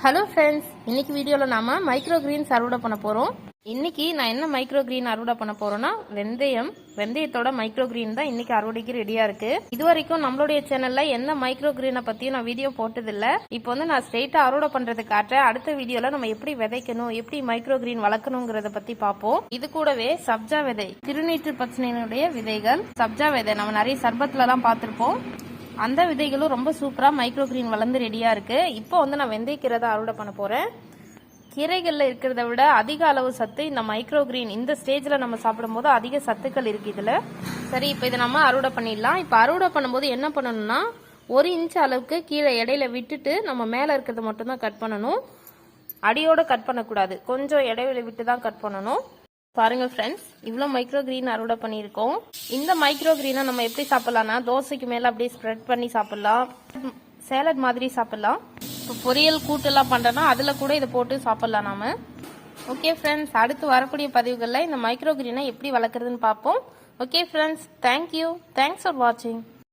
Hello friends, இன்னைக்கு வீடியோவில் நாம மைக்ரோ கிரீன்ஸ் அறுவடை பண்ண போகிறோம். இன்னைக்கு நான் என்ன மைக்ரோ கிரீன் அறுவடை பண்ண போறேன்னா வெந்தயத்தோட மைக்ரோ கிரீன் தான் இன்னைக்கு அறுவடைக்கு ரெடியா இருக்கு. இது வரைக்கும் நம்மளுடைய சேனல்ல எந்த மைக்ரோ கிரீனை பத்தியும் நான் வீடியோ போட்டதில்ல. இப்போ நான் ஸ்ட்ரெயிட்டா அறுவடை பண்றது காட்டுறேன். அடுத்த வீடியோல நம்ம எப்படி விதைக்கணும், எப்படி மைக்ரோ கிரீன் வளர்க்கணுங்கிறத பத்தி பார்ப்போம். இது கூடவே சப்ஜா விதை, திருநீற்று பச்சனையினுடைய விதைகள், சப்ஜா விதை நம்ம நிறைய சர்பத்துல எல்லாம் பார்த்திருப்போம். அந்த விதைகளும் ரொம்ப சூப்பரா மைக்ரோ கிரீன் வளர்ந்து ரெடியா இருக்கு. இப்போ நான் வெந்தயக்கீரை தான் அறுவடை பண்ண போறேன். கீரைகள்ல இருக்கிறத விட அதிக அளவு சத்து இந்த மைக்ரோ கிரீன் இந்த ஸ்டேஜ்ல நம்ம சாப்பிடும் போது அதிக சத்துக்கள் இருக்கு இதுல. சரி, இப்போ இதை நம்ம அறுவடை பண்ணிடலாம். இப்போ அறுவடை பண்ணும்போது என்ன பண்ணணும்னா, 1 இன்ச் அளவுக்கு கீழே இடையில விட்டுட்டு நம்ம மேல இருக்கிறத மட்டும் தான் கட் பண்ணணும். அடியோட கட் பண்ணக்கூடாது, கொஞ்சம் இடைவெளி விட்டு தான் கட் பண்ணணும். பாருங்க ஃப்ரெண்ட்ஸ், இவ்வளோ மைக்ரோ கிரீன் அறுவடை பண்ணியிருக்கோம். இந்த மைக்ரோ கிரீனை நம்ம எப்படி சாப்பிடலாம்னா, தோசைக்கு மேலே அப்படியே ஸ்ப்ரெட் பண்ணி சாப்பிடலாம், சேலட் மாதிரி சாப்பிடலாம். இப்போ பொரியல் கூட்டெல்லாம் பண்ணுறோன்னா அதில் கூட இதை போட்டு சாப்பிடலாம் நாம. ஓகே ஃப்ரெண்ட்ஸ், அடுத்து வரக்கூடிய பதிவுகளில் இந்த மைக்ரோ கிரீனை எப்படி வளர்க்குறதுன்னு பார்ப்போம். Okay friends, thank you. Thanks for வாட்சிங்.